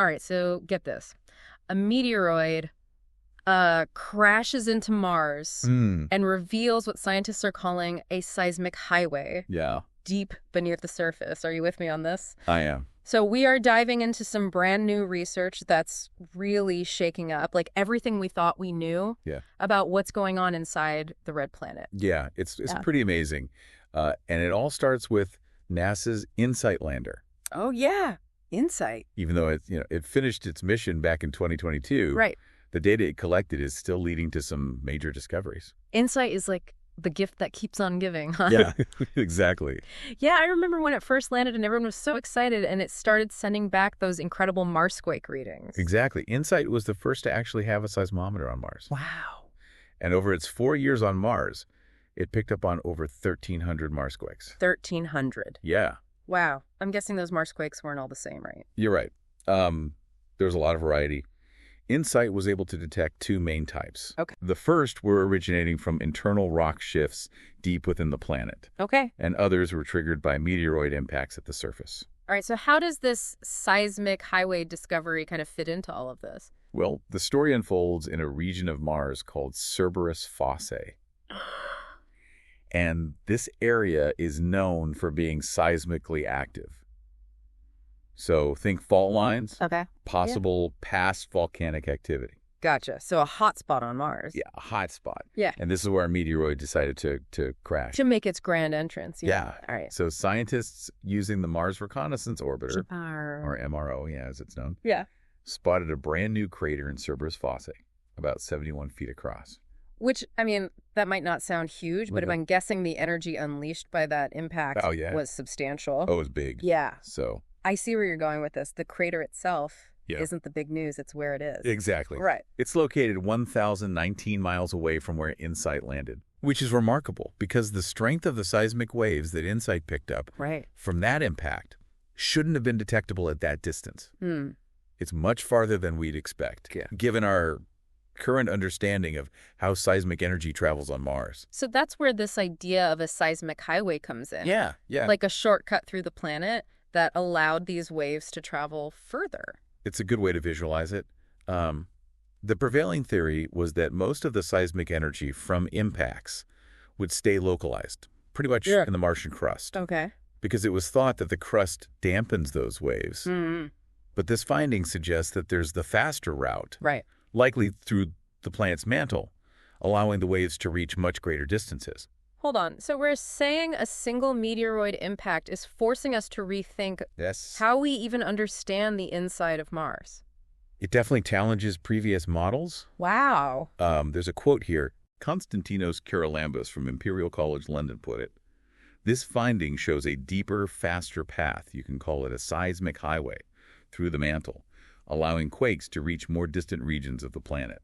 All right, so get this. A meteoroid crashes into Mars and reveals what scientists are calling a seismic highway. Yeah. Deep beneath the surface. Are you with me on this? I am. So we are diving into some brand new research that's really shaking up, like everything we thought we knew about what's going on inside the red planet. Yeah, it's pretty amazing. And it all starts with NASA's InSight lander. Oh, yeah. InSight. Even though it finished its mission back in 2022, right. The data it collected is still leading to some major discoveries. InSight is like the gift that keeps on giving, huh? Yeah, exactly. Yeah, I remember when it first landed and everyone was so excited and it started sending back those incredible Marsquake readings. Exactly. InSight was the first to actually have a seismometer on Mars. Wow. And over its 4 years on Mars, it picked up on over 1,300 Marsquakes. 1,300? Yeah. Wow. I'm guessing those Marsquakes weren't all the same, right? You're right. There's a lot of variety. InSight was able to detect two main types. Okay. The first were originating from internal rock shifts deep within the planet. Okay. And others were triggered by meteoroid impacts at the surface. All right, so how does this seismic highway discovery kind of fit into all of this? Well, the story unfolds in a region of Mars called Cerberus Fossae. And this area is known for being seismically active. So think fault lines, possible past volcanic activity. Gotcha. So a hot spot on Mars. Yeah, a hot spot. Yeah. And this is where a meteoroid decided to crash. To make its grand entrance. Yeah. All right. So scientists using the Mars Reconnaissance Orbiter, or MRO, as it's known, spotted a brand new crater in Cerberus Fossae, about 71 feet across. Which, I mean, that might not sound huge, but I'm guessing the energy unleashed by that impact was substantial. Oh, it was big. Yeah. So I see where you're going with this. The crater itself isn't the big news. It's where it is. Exactly. Right. It's located 1,019 miles away from where InSight landed, which is remarkable because the strength of the seismic waves that InSight picked up from that impact shouldn't have been detectable at that distance. It's much farther than we'd expect, given our current understanding of how seismic energy travels on Mars. So that's where this idea of a seismic highway comes in. Yeah. Like a shortcut through the planet that allowed these waves to travel further. It's a good way to visualize it. The prevailing theory was that most of the seismic energy from impacts would stay localized, pretty much in the Martian crust. Okay. Because it was thought that the crust dampens those waves. But this finding suggests that there's the faster route, likely through the planet's mantle, allowing the waves to reach much greater distances. Hold on. So we're saying a single meteoroid impact is forcing us to rethink how we even understand the inside of Mars. It definitely challenges previous models. Wow. There's a quote here. Konstantinos Charalambous from Imperial College London put it. This finding shows a deeper, faster path, you can call it a seismic highway, through the mantle, allowing quakes to reach more distant regions of the planet.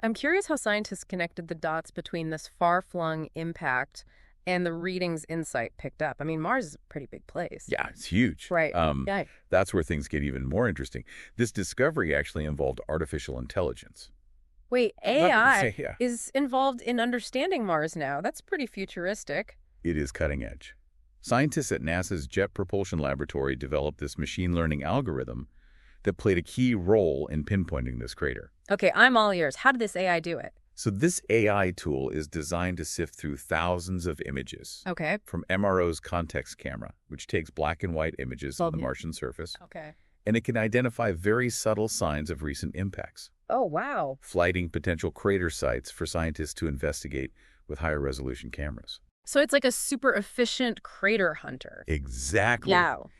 I'm curious how scientists connected the dots between this far-flung impact and the readings InSight picked up. I mean, Mars is a pretty big place. Yeah, it's huge. Right. That's where things get even more interesting. This discovery actually involved artificial intelligence. Wait, AI is involved in understanding Mars now. That's pretty futuristic. It is cutting edge. Scientists at NASA's Jet Propulsion Laboratory developed this machine learning algorithm that played a key role in pinpointing this crater. Okay, I'm all ears. How did this AI do it? So this AI tool is designed to sift through thousands of images from MRO's context camera, which takes black and white images of the Martian surface. And it can identify very subtle signs of recent impacts. Oh, wow. Flighting potential crater sites for scientists to investigate with higher resolution cameras. So it's like a super efficient crater hunter. Exactly. Wow.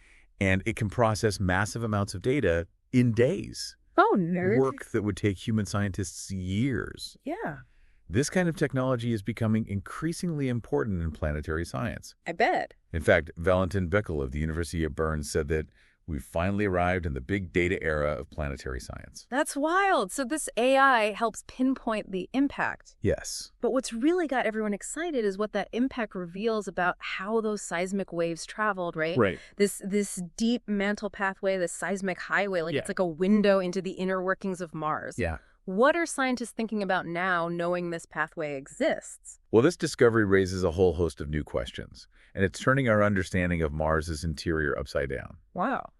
And it can process massive amounts of data in days. Oh, nerd. Work that would take human scientists years. Yeah. This kind of technology is becoming increasingly important in planetary science. I bet. In fact, Valentin Bickel of the University of Bern said that we've finally arrived in the big data era of planetary science. That's wild. So this AI helps pinpoint the impact. Yes. But what's really got everyone excited is what that impact reveals about how those seismic waves traveled, right? Right. This deep mantle pathway, this seismic highway, it's like a window into the inner workings of Mars. Yeah. What are scientists thinking about now, knowing this pathway exists? Well, this discovery raises a whole host of new questions, and it's turning our understanding of Mars's interior upside down. Wow.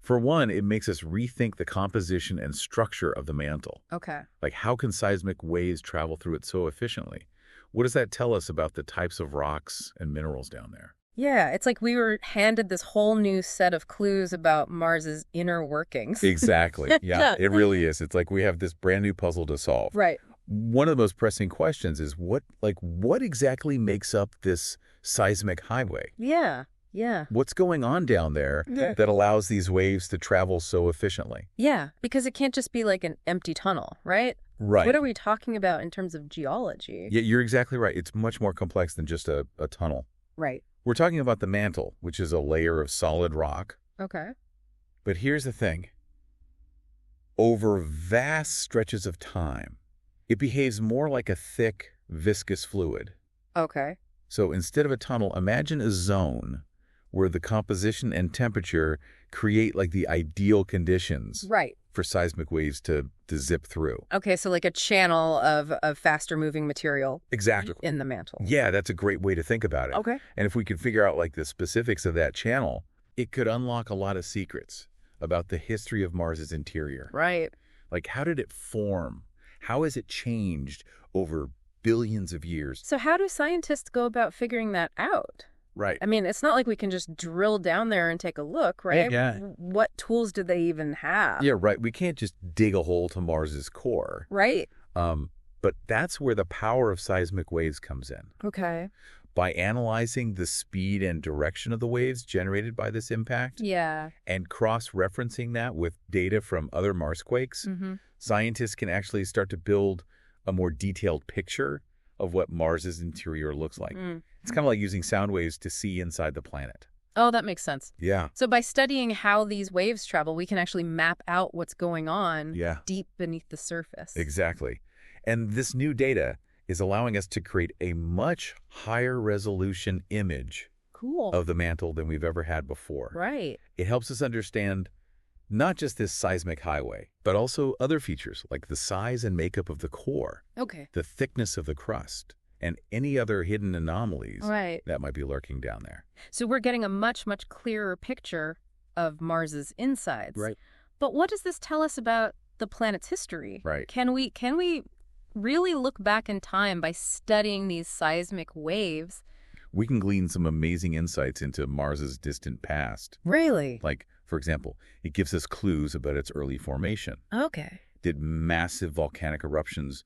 For one, it makes us rethink the composition and structure of the mantle. Okay. Like, how can seismic waves travel through it so efficiently? What does that tell us about the types of rocks and minerals down there? Yeah, it's like we were handed this whole new set of clues about Mars's inner workings. Exactly. Yeah, it really is. It's like we have this brand new puzzle to solve. Right. One of the most pressing questions is what exactly makes up this seismic highway? Yeah. Yeah. What's going on down there that allows these waves to travel so efficiently? Yeah, because it can't just be like an empty tunnel, right? Right. What are we talking about in terms of geology? Yeah, you're exactly right. It's much more complex than just a tunnel. Right. We're talking about the mantle, which is a layer of solid rock. Okay. But here's the thing. Over vast stretches of time, it behaves more like a thick, viscous fluid. Okay. So instead of a tunnel, imagine a zone where the composition and temperature create like the ideal conditions for seismic waves to zip through. Okay, so like a channel of faster moving material Exactly. in the mantle. Yeah, that's a great way to think about it. Okay. And if we could figure out like the specifics of that channel, it could unlock a lot of secrets about the history of Mars's interior. Right. Like, how did it form? How has it changed over billions of years? So how do scientists go about figuring that out? Right. I mean, it's not like we can just drill down there and take a look, right? Yeah. What tools do they even have? Yeah, right. We can't just dig a hole to Mars's core. Right. But that's where the power of seismic waves comes in. Okay. By analyzing the speed and direction of the waves generated by this impact and cross-referencing that with data from other Marsquakes, scientists can actually start to build a more detailed picture of what Mars's interior looks like. It's kind of like using sound waves to see inside the planet. Oh, that makes sense. Yeah. So by studying how these waves travel, we can actually map out what's going on deep beneath the surface. Exactly. And this new data is allowing us to create a much higher resolution image of the mantle than we've ever had before. Right. It helps us understand not just this seismic highway, but also other features like the size and makeup of the core, the thickness of the crust, and any other hidden anomalies that might be lurking down there. So we're getting a much, much clearer picture of Mars's insides. Right. But what does this tell us about the planet's history? Right. Can we really look back in time by studying these seismic waves? We can glean some amazing insights into Mars's distant past. Really? Like, for example, it gives us clues about its early formation. Okay. Did massive volcanic eruptions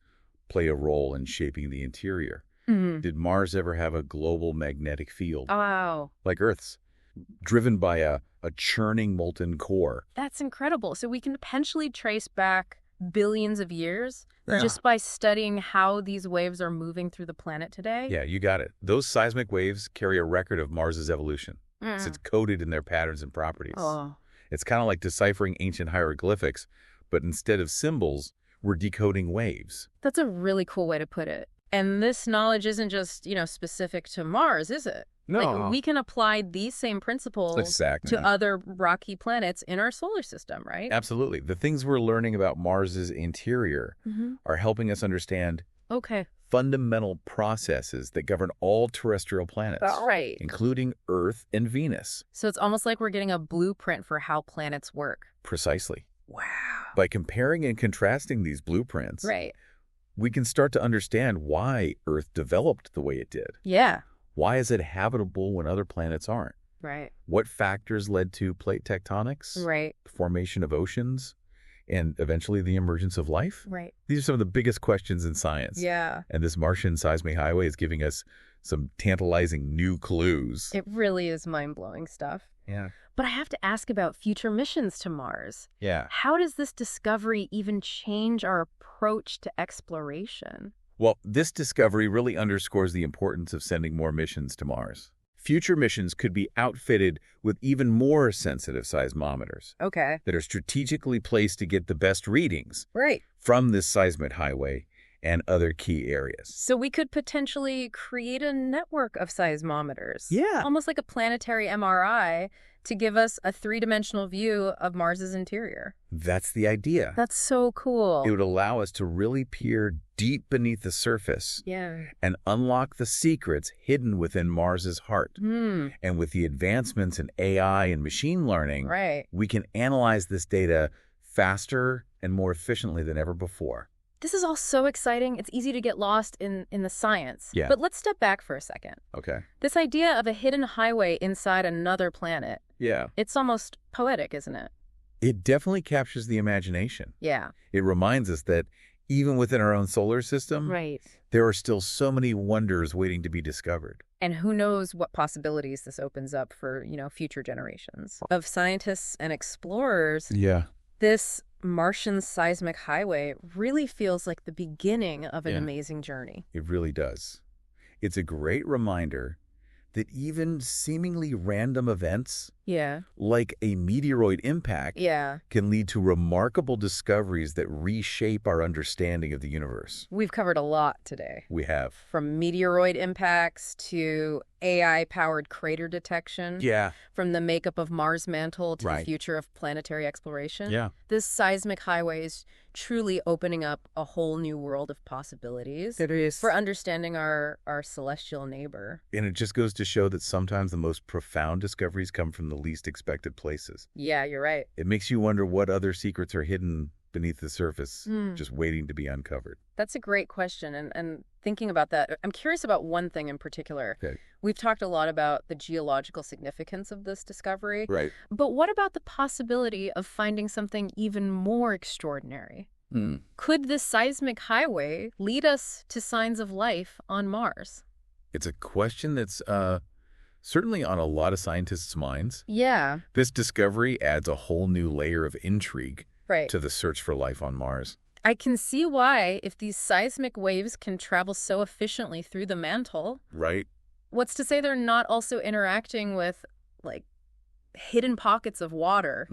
play a role in shaping the interior? Did Mars ever have a global magnetic field? Wow. Like Earth's, driven by a churning molten core? That's incredible. So we can potentially trace back billions of years just by studying how these waves are moving through the planet today? Yeah, you got it. Those seismic waves carry a record of Mars's evolution. So it's coded in their patterns and properties. It's kind of like deciphering ancient hieroglyphics, but instead of symbols, we're decoding waves. That's a really cool way to put it. And this knowledge isn't just, specific to Mars, is it? No. Like, we can apply these same principles to other rocky planets in our solar system, right? Absolutely. The things we're learning about Mars's interior are helping us understand fundamental processes that govern all terrestrial planets, including Earth and Venus. So it's almost like we're getting a blueprint for how planets work. Precisely. Wow. By comparing and contrasting these blueprints, we can start to understand why Earth developed the way it did. Yeah. Why is it habitable when other planets aren't? Right. What factors led to plate tectonics? Right. The formation of oceans? And eventually the emergence of life? Right. These are some of the biggest questions in science. Yeah. And this Martian seismic highway is giving us some tantalizing new clues. It really is mind-blowing stuff. Yeah. But I have to ask about future missions to Mars. Yeah. How does this discovery even change our approach to exploration? Well, this discovery really underscores the importance of sending more missions to Mars. Future missions could be outfitted with even more sensitive seismometers that are strategically placed to get the best readings from this seismic highway and other key areas. So we could potentially create a network of seismometers. Yeah. Almost like a planetary MRI to give us a three-dimensional view of Mars's interior. That's the idea. That's so cool. It would allow us to really peer deep beneath the surface and unlock the secrets hidden within Mars's heart. And with the advancements in AI and machine learning, we can analyze this data faster and more efficiently than ever before. This is all so exciting. It's easy to get lost in the science. Yeah. But let's step back for a second. Okay. This idea of a hidden highway inside another planet. Yeah. It's almost poetic, isn't it? It definitely captures the imagination. Yeah. It reminds us that even within our own solar system, there are still so many wonders waiting to be discovered. And who knows what possibilities this opens up for, future generations of scientists and explorers. Yeah. This Martian seismic highway really feels like the beginning of an amazing journey. It really does. It's a great reminder that even seemingly random events, like a meteoroid impact, can lead to remarkable discoveries that reshape our understanding of the universe. We've covered a lot today. We have. From meteoroid impacts to AI-powered crater detection. Yeah. From the makeup of Mars mantle to the future of planetary exploration. Yeah. This seismic highway is truly opening up a whole new world of possibilities. It is. For understanding our celestial neighbor. And it just goes to show that sometimes the most profound discoveries come from the least expected places. Yeah, you're right. It makes you wonder what other secrets are hidden beneath the surface, just waiting to be uncovered. That's a great question. And thinking about that, I'm curious about one thing in particular. Okay. We've talked a lot about the geological significance of this discovery. Right. But what about the possibility of finding something even more extraordinary? Could this seismic highway lead us to signs of life on Mars? It's a question that's certainly on a lot of scientists' minds. Yeah. This discovery adds a whole new layer of intrigue to the search for life on Mars. I can see why, if these seismic waves can travel so efficiently through the mantle. Right. What's to say they're not also interacting with, hidden pockets of water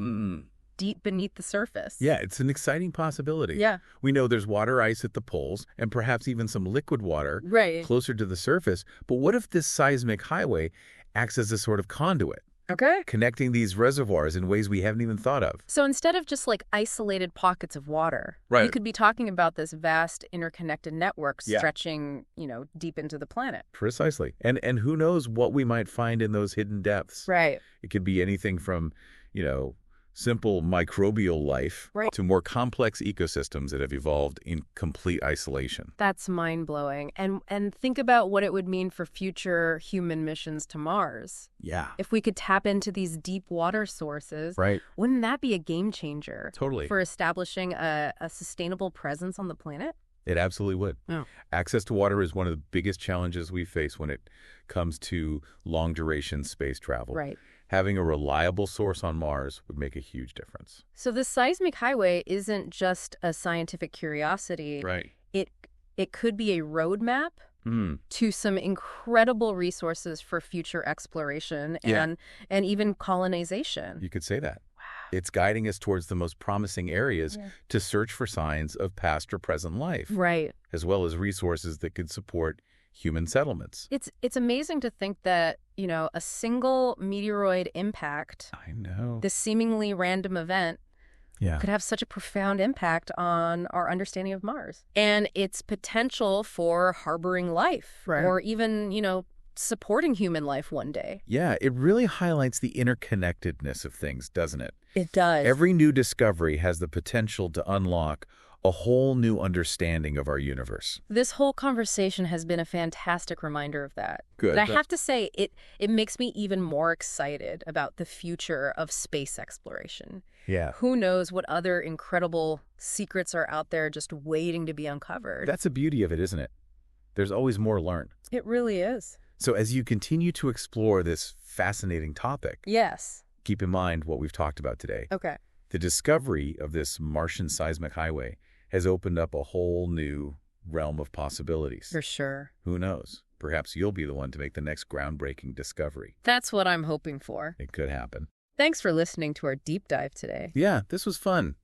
deep beneath the surface? Yeah, it's an exciting possibility. Yeah. We know there's water ice at the poles and perhaps even some liquid water closer to the surface. But what if this seismic highway acts as a sort of conduit? Okay. Connecting these reservoirs in ways we haven't even thought of. So instead of just isolated pockets of water, you could be talking about this vast interconnected network stretching, deep into the planet. Precisely. And who knows what we might find in those hidden depths. Right. It could be anything from, simple microbial life to more complex ecosystems that have evolved in complete isolation. That's mind-blowing. And think about what it would mean for future human missions to Mars. Yeah. If we could tap into these deep water sources, wouldn't that be a game changer? Totally. For establishing a sustainable presence on the planet? It absolutely would. Oh. Access to water is one of the biggest challenges we face when it comes to long-duration space travel. Right. Having a reliable source on Mars would make a huge difference. So the seismic highway isn't just a scientific curiosity. Right. It could be a roadmap to some incredible resources for future exploration and even colonization. You could say that. Wow. It's guiding us towards the most promising areas to search for signs of past or present life. Right. As well as resources that could support human settlements. It's amazing to think that, a single meteoroid impact, this seemingly random event, could have such a profound impact on our understanding of Mars and its potential for harboring life or even, supporting human life one day. Yeah, it really highlights the interconnectedness of things, doesn't it? It does. Every new discovery has the potential to unlock a whole new understanding of our universe. This whole conversation has been a fantastic reminder of that. Good. But I have to say, it makes me even more excited about the future of space exploration. Yeah. Who knows what other incredible secrets are out there just waiting to be uncovered. That's the beauty of it, isn't it? There's always more to learn. It really is. So as you continue to explore this fascinating topic, keep in mind what we've talked about today. Okay. The discovery of this Martian seismic highway has opened up a whole new realm of possibilities. For sure. Who knows? Perhaps you'll be the one to make the next groundbreaking discovery. That's what I'm hoping for. It could happen. Thanks for listening to our deep dive today. Yeah, this was fun.